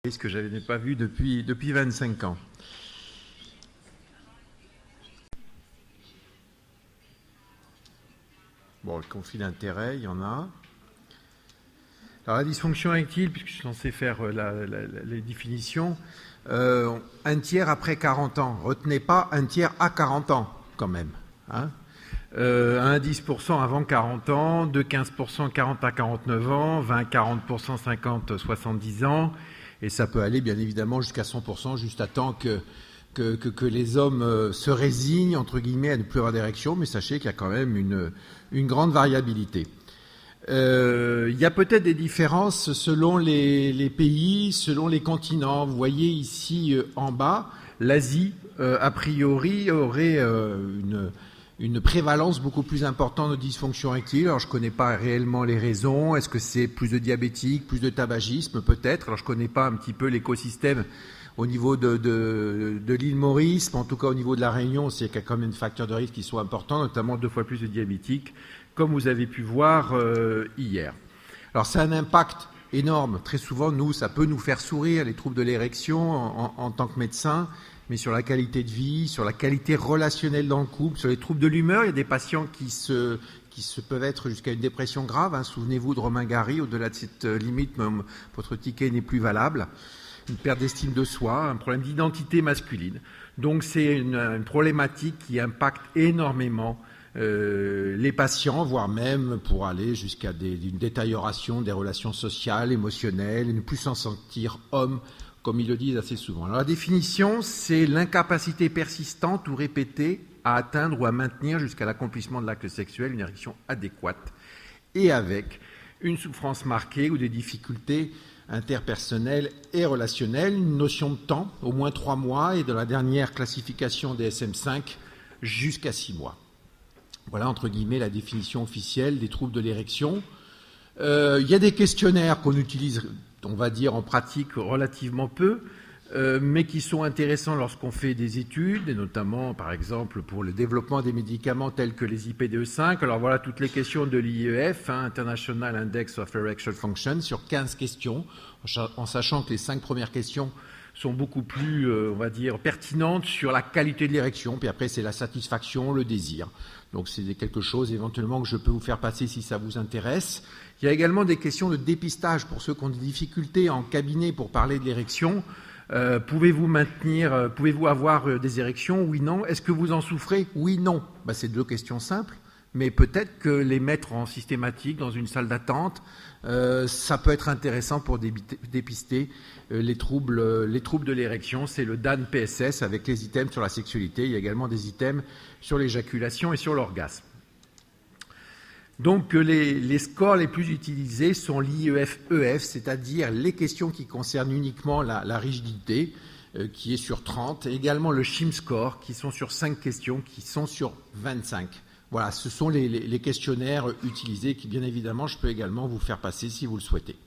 Ce que je n'avais pas vu depuis 25 ans. Bon, le conflit d'intérêt, il y en a. Alors la dysfonction érectile, puisque je suis censé faire les définitions, un tiers après 40 ans. Retenez pas un tiers à 40 ans, quand même. Hein, 1,10% avant 40 ans, 2,15% 40 à 49 ans, 20-40% 50-70 ans, et ça peut aller bien évidemment jusqu'à 100%, juste à temps que les hommes se résignent, entre guillemets, à ne plus avoir d'érection, mais sachez qu'il y a quand même une grande variabilité. Il y a peut-être des différences selon les pays, selon les continents. Vous voyez ici en bas, l'Asie, a priori, aurait une prévalence beaucoup plus importante de dysfonction érectile. Alors je ne connais pas réellement les raisons. Est-ce que c'est plus de diabétiques, plus de tabagisme, peut-être. Alors je ne connais pas un petit peu l'écosystème au niveau de l'île Maurice, mais en tout cas au niveau de la Réunion, c'est qu'il y a quand même des facteurs de risque qui sont importants, notamment 2 fois plus de diabétiques, comme vous avez pu voir hier. Alors c'est un impact énorme. Très souvent, ça peut nous faire sourire, les troubles de l'érection en tant que médecin, mais sur la qualité de vie, sur la qualité relationnelle dans le couple, sur les troubles de l'humeur. Il y a des patients qui peuvent être jusqu'à une dépression grave. Hein. Souvenez-vous de Romain Gary, au-delà de cette limite, votre ticket n'est plus valable. Une perte d'estime de soi, un problème d'identité masculine. Donc c'est une problématique qui impacte énormément les patients, voire même pour aller jusqu'à une détérioration des relations sociales, émotionnelles, et ne plus s'en sentir homme, comme ils le disent assez souvent. Alors la définition, c'est l'incapacité persistante ou répétée à atteindre ou à maintenir jusqu'à l'accomplissement de l'acte sexuel une érection adéquate et avec une souffrance marquée ou des difficultés interpersonnelles et relationnelles, une notion de temps, au moins 3 mois, et de la dernière classification des DSM-5, jusqu'à 6 mois. Voilà, entre guillemets, la définition officielle des troubles de l'érection. Il y a des questionnaires qu'on utilise, on va dire, en pratique relativement peu, mais qui sont intéressants lorsqu'on fait des études, et notamment, par exemple, pour le développement des médicaments tels que les IPDE5. Alors voilà toutes les questions de l'IEF, International Index of Erectile Function, sur 15 questions, en sachant que les 5 premières questions sont beaucoup plus, on va dire, pertinentes sur la qualité de l'érection, puis après c'est la satisfaction, le désir. Donc c'est quelque chose éventuellement que je peux vous faire passer si ça vous intéresse. Il y a également des questions de dépistage pour ceux qui ont des difficultés en cabinet pour parler de l'érection. Pouvez-vous avoir des érections? Oui, non. Est-ce que vous en souffrez? Oui, non. C'est 2 questions simples, mais peut-être que les mettre en systématique dans une salle d'attente, ça peut être intéressant pour dépister les troubles de l'érection. C'est le DAN PSS avec les items sur la sexualité. Il y a également des items sur l'éjaculation et sur l'orgasme. Donc les scores les plus utilisés sont l'IEF-EF, c'est-à-dire les questions qui concernent uniquement la rigidité, qui est sur 30, et également le SHIM score, qui sont sur 5 questions, qui sont sur 25. Voilà, ce sont les questionnaires utilisés, qui bien évidemment, je peux également vous faire passer si vous le souhaitez.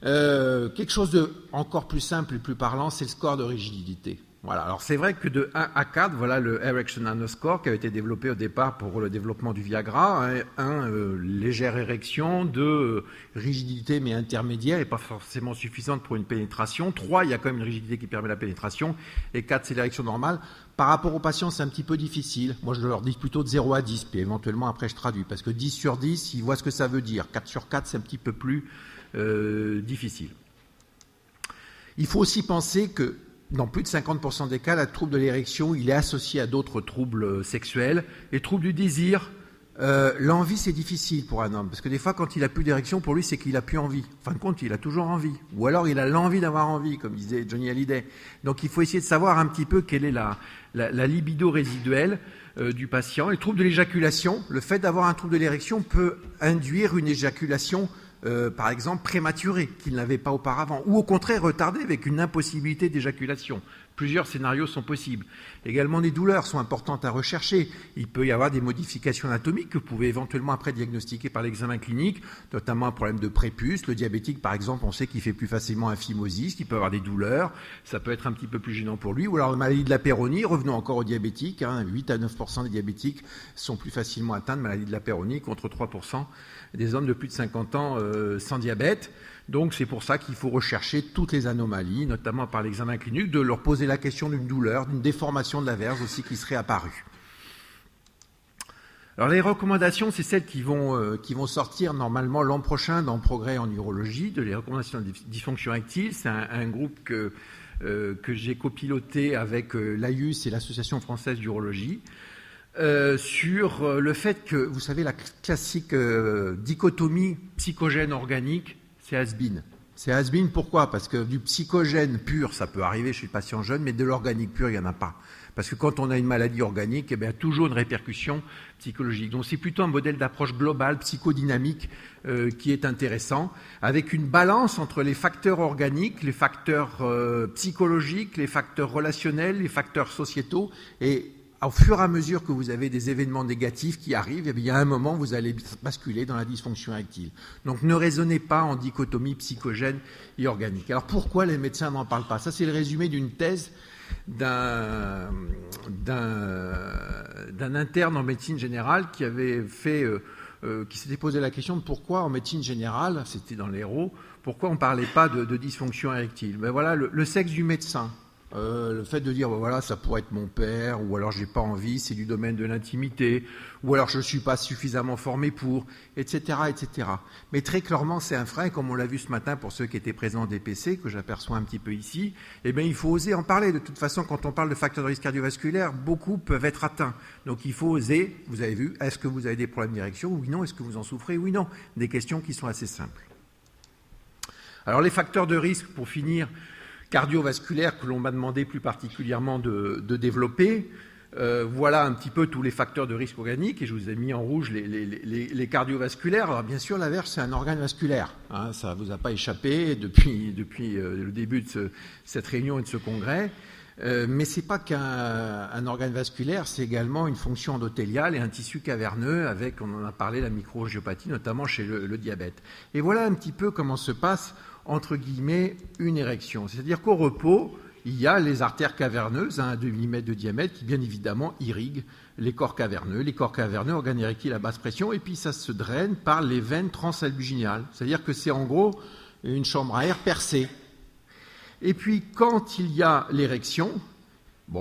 Quelque chose de encore plus simple et plus parlant, c'est le score de rigidité. Voilà. Alors c'est vrai que de 1 à 4, voilà le Erection Nanoscore qui a été développé au départ pour le développement du Viagra. 1, légère érection. 2, rigidité mais intermédiaire et pas forcément suffisante pour une pénétration. 3, il y a quand même une rigidité qui permet la pénétration. Et 4, c'est l'érection normale. Par rapport aux patients, c'est un petit peu difficile. Moi, je leur dis plutôt de 0 à 10, puis éventuellement après je traduis. Parce que 10 sur 10, ils voient ce que ça veut dire. 4 sur 4, c'est un petit peu plus difficile. Il faut aussi penser que dans plus de 50% des cas, le trouble de l'érection, il est associé à d'autres troubles sexuels. Les troubles du désir, l'envie, c'est difficile pour un homme. Parce que des fois, quand il n'a plus d'érection, pour lui, c'est qu'il n'a plus envie. En fin de compte, il a toujours envie. Ou alors, il a l'envie d'avoir envie, comme disait Johnny Hallyday. Donc, il faut essayer de savoir un petit peu quelle est la libido résiduelle du patient. Les troubles de l'éjaculation, le fait d'avoir un trouble de l'érection peut induire une éjaculation par exemple prématuré, qu'il n'avait pas auparavant, ou au contraire retardé avec une impossibilité d'éjaculation. Plusieurs scénarios sont possibles. Également, des douleurs sont importantes à rechercher. Il peut y avoir des modifications anatomiques que vous pouvez éventuellement après diagnostiquer par l'examen clinique, notamment un problème de prépuce. Le diabétique, par exemple, on sait qu'il fait plus facilement un phimosis, qu'il peut avoir des douleurs. Ça peut être un petit peu plus gênant pour lui. Ou alors la maladie de la Peyronie, revenons encore aux diabétiques. 8 à 9% des diabétiques sont plus facilement atteints de maladie de la Peyronie contre 3% des hommes de plus de 50 ans sans diabète. Donc c'est pour ça qu'il faut rechercher toutes les anomalies, notamment par l'examen clinique, de leur poser la question d'une douleur, d'une déformation de la verge aussi qui serait apparue. Alors les recommandations, c'est celles qui vont sortir normalement l'an prochain dans Progrès en urologie, de les recommandations de dysfonction érectile. C'est un groupe que j'ai copiloté avec l'AIUS et l'Association française d'urologie. Sur le fait que, vous savez, la classique dichotomie psychogène-organique, c'est has-been. C'est has-been, pourquoi? Parce que du psychogène pur, ça peut arriver chez le patient jeune, mais de l'organique pur, il n'y en a pas. Parce que quand on a une maladie organique, il y a toujours une répercussion psychologique. Donc c'est plutôt un modèle d'approche globale, psychodynamique, qui est intéressant, avec une balance entre les facteurs organiques, les facteurs psychologiques, les facteurs relationnels, les facteurs sociétaux, et au fur et à mesure que vous avez des événements négatifs qui arrivent, il y a un moment où vous allez basculer dans la dysfonction érectile. Donc ne raisonnez pas en dichotomie psychogène et organique. Alors pourquoi les médecins n'en parlent pas? Ça, c'est le résumé d'une thèse d'un interne en médecine générale qui avait qui s'était posé la question de pourquoi en médecine générale, c'était dans l'Hérault, pourquoi on ne parlait pas de dysfonction érectile. Ben voilà, le sexe du médecin. Le fait de dire, voilà, ça pourrait être mon père, ou alors j'ai pas envie, c'est du domaine de l'intimité, ou alors je suis pas suffisamment formé pour, etc., etc. Mais très clairement, c'est un frein, comme on l'a vu ce matin pour ceux qui étaient présents au DPC, que j'aperçois un petit peu ici. Eh bien, il faut oser en parler. De toute façon, quand on parle de facteurs de risque cardiovasculaire, beaucoup peuvent être atteints. Donc, il faut oser. Vous avez vu, est-ce que vous avez des problèmes d'érection? Oui, non. Est-ce que vous en souffrez? Oui, non. Des questions qui sont assez simples. Alors, les facteurs de risque, pour finir, cardiovasculaire que l'on m'a demandé plus particulièrement de développer. Voilà un petit peu tous les facteurs de risque organique et je vous ai mis en rouge les cardiovasculaires. Alors bien sûr, la verge, c'est un organe vasculaire. Ça ne vous a pas échappé depuis le début de cette réunion et de ce congrès. Mais ce n'est pas qu'un organe vasculaire, c'est également une fonction endothéliale et un tissu caverneux avec, on en a parlé, la microangiopathie, notamment chez le diabète. Et voilà un petit peu comment se passe entre guillemets, une érection. C'est-à-dire qu'au repos, il y a les artères caverneuses, 1 à 2 mm de diamètre, qui bien évidemment irriguent les corps caverneux. Les corps caverneux, organes érectiles à basse pression, et puis ça se draine par les veines transalbuginéales. C'est-à-dire que c'est en gros une chambre à air percée. Et puis quand il y a l'érection,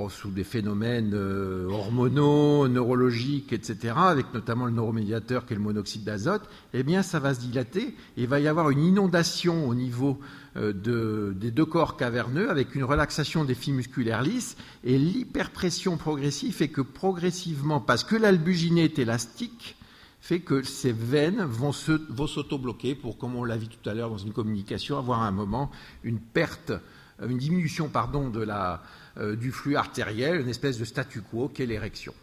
sous des phénomènes hormonaux, neurologiques, etc., avec notamment le neuromédiateur qui est le monoxyde d'azote, eh bien, ça va se dilater et il va y avoir une inondation au niveau des deux corps caverneux avec une relaxation des fibres musculaires lisses et l'hyperpression progressive fait que progressivement, parce que l'albuginée est élastique, fait que ces veines vont s'auto-bloquer pour, comme on l'a vu tout à l'heure dans une communication, avoir à un moment une diminution du flux artériel, une espèce de statu quo qu'est l'érection.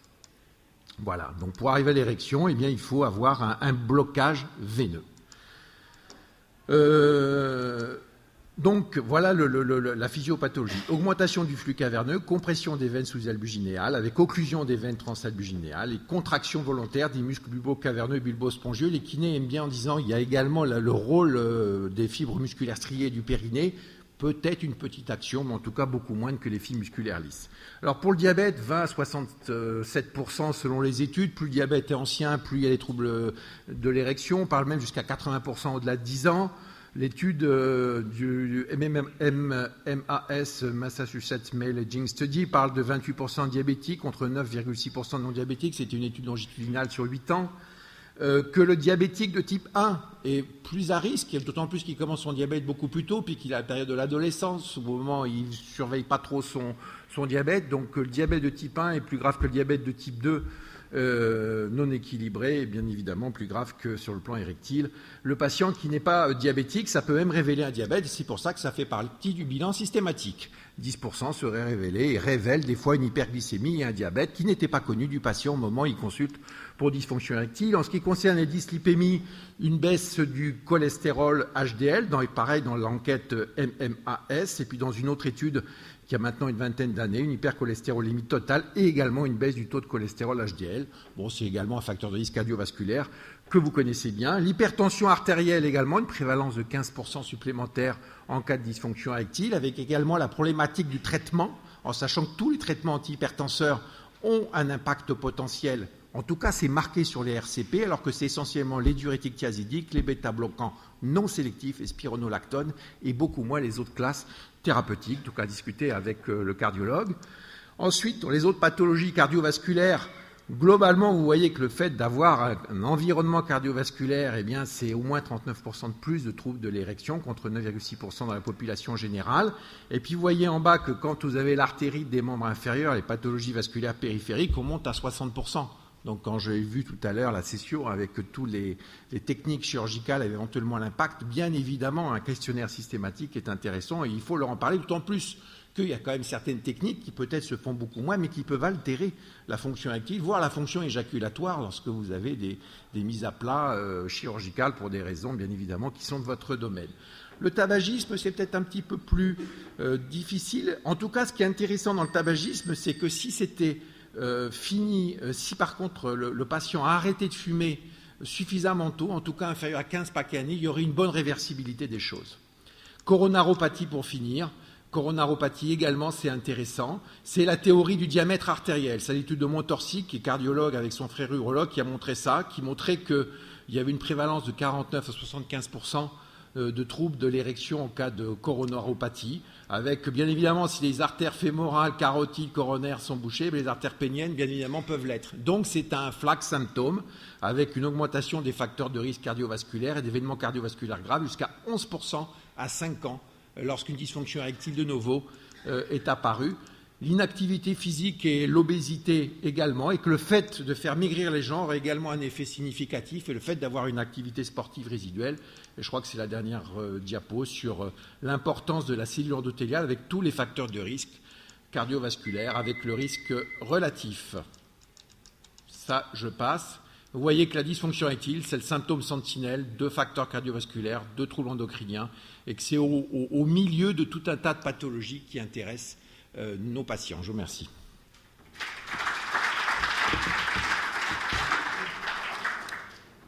Voilà, donc pour arriver à l'érection, eh bien, il faut avoir un blocage veineux. Donc voilà la physiopathologie. Augmentation du flux caverneux, compression des veines sous-albuginéales avec occlusion des veines transalbuginéales et contraction volontaire des muscles bulbo-caverneux et bulbo-spongieux. Les kinés aiment bien en disant il y a également le rôle des fibres musculaires striées du périnée, peut-être une petite action, mais en tout cas beaucoup moins que les fibres musculaires lisses. Alors pour le diabète, 20 à 67% selon les études. Plus le diabète est ancien, plus il y a des troubles de l'érection. On parle même jusqu'à 80% au-delà de 10 ans. L'étude du MAS, Massachusetts Male Aging Study, parle de 28% de diabétiques contre 9,6% de non-diabétiques. C'est une étude longitudinale sur 8 ans. Que le diabétique de type 1 est plus à risque, d'autant plus qu'il commence son diabète beaucoup plus tôt, puis qu'il a la période de l'adolescence, au moment où il ne surveille pas trop son diabète. Donc le diabète de type 1 est plus grave que le diabète de type 2 non équilibré, et bien évidemment plus grave que sur le plan érectile. Le patient qui n'est pas diabétique, ça peut même révéler un diabète, c'est pour ça que ça fait partie du bilan systématique. 10% seraient révélés et révèlent des fois une hyperglycémie et un diabète qui n'était pas connu du patient au moment où il consulte pour dysfonction érectile. En ce qui concerne les dyslipémies, une baisse du cholestérol HDL, pareil dans l'enquête MMAS, et puis dans une autre étude qui a maintenant une vingtaine d'années, une hypercholestérolémie totale et également une baisse du taux de cholestérol HDL. Bon, c'est également un facteur de risque cardiovasculaire que vous connaissez bien. L'hypertension artérielle également, une prévalence de 15% supplémentaire en cas de dysfonction érectile, avec également la problématique du traitement, en sachant que tous les traitements antihypertenseurs ont un impact potentiel. En tout cas, c'est marqué sur les RCP, alors que c'est essentiellement les diurétiques thiazidiques, les bêta-bloquants non sélectifs et spironolactone, et beaucoup moins les autres classes thérapeutiques, donc à discuter avec le cardiologue. Ensuite, dans les autres pathologies cardiovasculaires, globalement, vous voyez que le fait d'avoir un environnement cardiovasculaire, eh bien, c'est au moins 39% de plus de troubles de l'érection contre 9,6% dans la population générale. Et puis, vous voyez en bas que quand vous avez l'artérite des membres inférieurs, les pathologies vasculaires périphériques, on monte à 60%. Donc, quand j'ai vu tout à l'heure la session avec tous les techniques chirurgicales et éventuellement l'impact, bien évidemment, un questionnaire systématique est intéressant et il faut leur en parler, d'autant plus qu'il y a quand même certaines techniques qui peut-être se font beaucoup moins, mais qui peuvent altérer la fonction érectile, voire la fonction éjaculatoire lorsque vous avez des mises à plat chirurgicales pour des raisons, bien évidemment, qui sont de votre domaine. Le tabagisme, c'est peut-être un petit peu plus difficile. En tout cas, ce qui est intéressant dans le tabagisme, c'est que si c'était fini, si par contre le patient a arrêté de fumer suffisamment tôt, en tout cas inférieur à 15 paquets années, il y aurait une bonne réversibilité des choses. Coronaropathie pour finir. Coronaropathie également, c'est intéressant. C'est la théorie du diamètre artériel. C'est l'étude de Montorsi, qui est cardiologue avec son frère urologue, qui a montré ça, qui montrait qu'il y avait une prévalence de 49 à 75% de troubles de l'érection en cas de coronaropathie, avec bien évidemment si les artères fémorales, carotides, coronaires sont bouchées, les artères péniennes bien évidemment peuvent l'être. Donc c'est un flash symptôme avec une augmentation des facteurs de risque cardiovasculaire et d'événements cardiovasculaires graves jusqu'à 11% à 5 ans lorsqu'une dysfonction érectile de novo est apparue. L'inactivité physique et l'obésité également, et que le fait de faire maigrir les gens aurait également un effet significatif, et le fait d'avoir une activité sportive résiduelle. Et je crois que c'est la dernière diapo sur l'importance de la cellule endothéliale avec tous les facteurs de risque cardiovasculaire, avec le risque relatif. Ça, je passe. Vous voyez que la dysfonction érectile, c'est le symptôme sentinelle de facteurs cardiovasculaires, de troubles endocriniens, et que c'est au milieu de tout un tas de pathologies qui intéressent nos patients. Je vous remercie.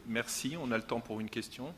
Merci. On a le temps pour une question.